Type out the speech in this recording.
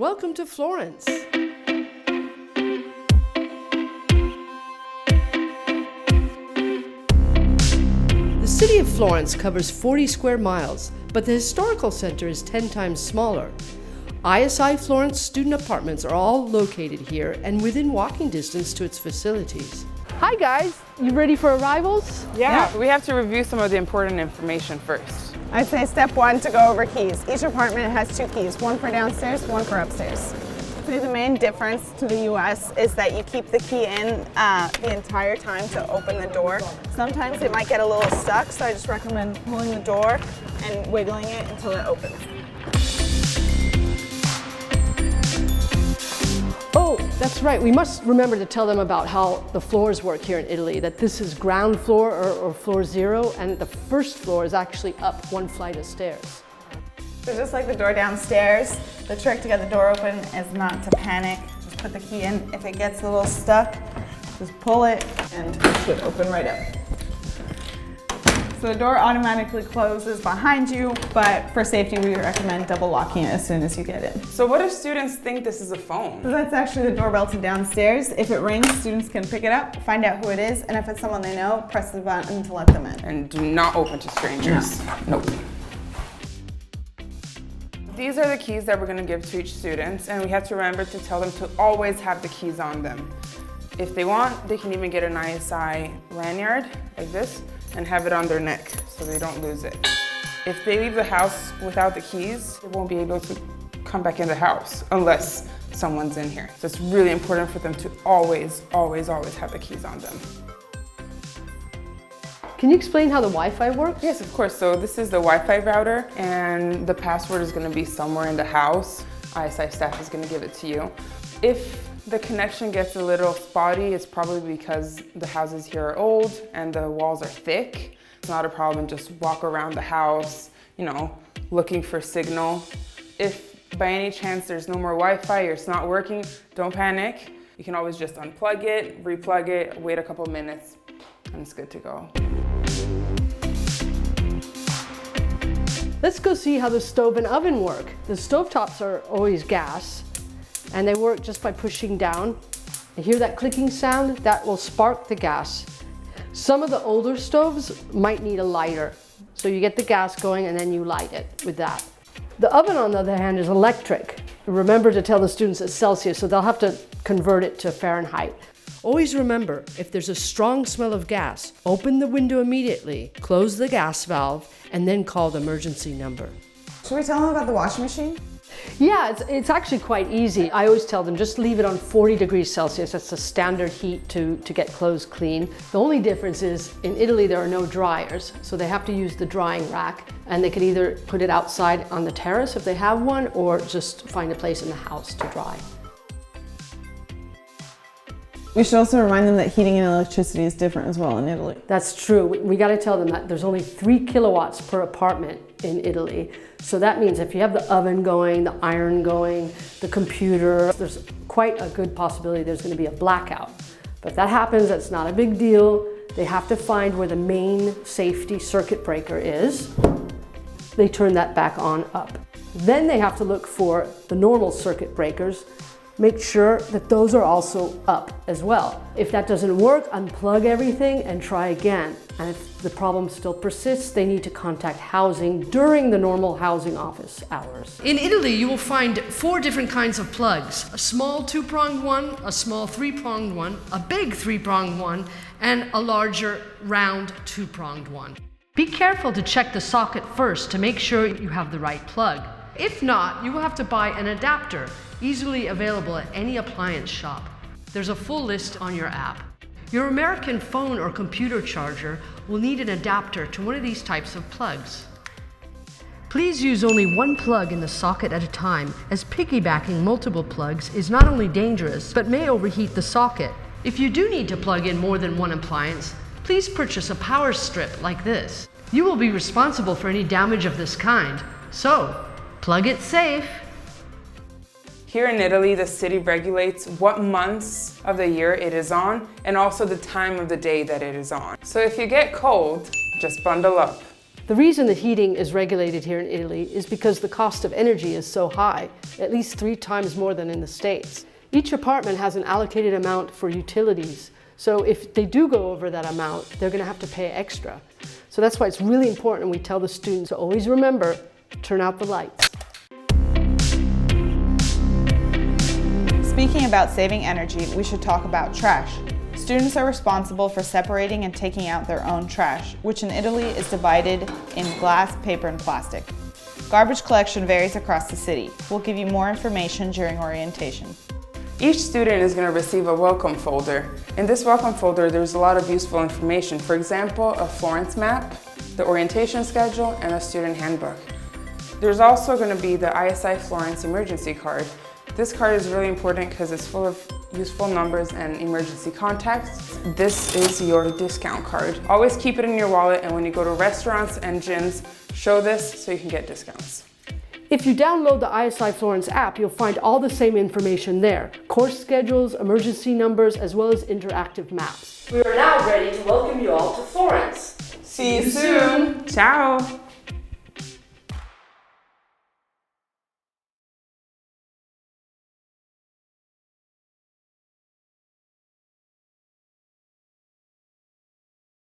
Welcome to Florence. The city of Florence covers 40 square miles, but the historical center is 10 times smaller. ISI Florence student apartments are all located here and within walking distance to its facilities. Hi guys, you ready for arrivals? Yeah, we have to review some of the important information first. I'd say step one to go over keys. Each apartment has 2 keys, one for downstairs, one for upstairs. So the main difference to the US is that you keep the key in the entire time to open the door. Sometimes it might get a little stuck, so I just recommend pulling the door and wiggling it until it opens. Oh, that's right. We must remember to tell them about how the floors work here in Italy, that this is ground floor or floor 0, and the first floor is actually up 1 flight of stairs. So just like the door downstairs, the trick to get the door open is not to panic. Just put the key in. If it gets a little stuck, just pull it and it should open right up. So the door automatically closes behind you, but for safety we recommend double locking it as soon as you get in. So what if students think this is a phone? So that's actually the doorbell to downstairs. If it rings, students can pick it up, find out who it is, and if it's someone they know, press the button to let them in. And do not open to strangers. No. Nope. These are the keys that we're going to give to each student, and we have to remember to tell them to always have the keys on them. If they want, they can even get an ISI lanyard like this and have it on their neck so they don't lose it. If they leave the house without the keys, they won't be able to come back in the house unless someone's in here. So it's really important for them to always, always, always have the keys on them. Can you explain how the Wi-Fi works? Yes, of course. So this is the Wi-Fi router, and the password is going to be somewhere in the house. ISI staff is going to give it to you. If the connection gets a little spotty, it's probably because the houses here are old and the walls are thick. It's not a problem, just walk around the house, looking for signal. If by any chance there's no more Wi-Fi or it's not working, don't panic. You can always just unplug it, replug it, wait a couple minutes, and it's good to go. Let's go see how the stove and oven work. The stovetops are always gas, and they work just by pushing down. You hear that clicking sound? That will spark the gas. Some of the older stoves might need a lighter. So you get the gas going and then you light it with that. The oven, on the other hand, is electric. Remember to tell the students it's Celsius, so they'll have to convert it to Fahrenheit. Always remember, if there's a strong smell of gas, open the window immediately, close the gas valve, and then call the emergency number. Should we tell them about the washing machine? Yeah, it's actually quite easy. I always tell them just leave it on 40 degrees Celsius. That's the standard heat to get clothes clean. The only difference is in Italy there are no dryers, so they have to use the drying rack, and they can either put it outside on the terrace if they have one, or just find a place in the house to dry. We should also remind them that heating and electricity is different as well in Italy. That's true. We got to tell them that there's only 3 kilowatts per apartment in Italy. So that means if you have the oven going, the iron going, the computer, there's quite a good possibility there's going to be a blackout. But if that happens, that's not a big deal. They have to find where the main safety circuit breaker is. They turn that back on up. Then they have to look for the normal circuit breakers. Make sure that those are also up as well. If that doesn't work, unplug everything and try again. And if the problem still persists, they need to contact housing during the normal housing office hours. In Italy, you will find 4 different kinds of plugs. A small 2-pronged one, a small 3-pronged one, a big 3-pronged one, and a larger round 2-pronged one. Be careful to check the socket first to make sure you have the right plug. If not, you will have to buy an adapter, easily available at any appliance shop. There's a full list on your app. Your American phone or computer charger will need an adapter to one of these types of plugs. Please use only one plug in the socket at a time, as piggybacking multiple plugs is not only dangerous, but may overheat the socket. If you do need to plug in more than one appliance, please purchase a power strip like this. You will be responsible for any damage of this kind, so plug it safe. Here in Italy, the city regulates what months of the year it is on and also the time of the day that it is on. So if you get cold, just bundle up. The reason the heating is regulated here in Italy is because the cost of energy is so high, at least 3 times more than in the States. Each apartment has an allocated amount for utilities, so if they do go over that amount, they're going to have to pay extra. So that's why it's really important we tell the students to always remember, turn out the lights. Speaking about saving energy, we should talk about trash. Students are responsible for separating and taking out their own trash, which in Italy is divided in glass, paper, and plastic. Garbage collection varies across the city. We'll give you more information during orientation. Each student is going to receive a welcome folder. In this welcome folder, there's a lot of useful information. For example, a Florence map, the orientation schedule, and a student handbook. There's also going to be the ISI Florence emergency card. This card is really important because it's full of useful numbers and emergency contacts. This is your discount card. Always keep it in your wallet, and when you go to restaurants and gyms, show this so you can get discounts. If you download the ISI Florence app, you'll find all the same information there. Course schedules, emergency numbers, as well as interactive maps. We are now ready to welcome you all to Florence. See you soon. Ciao!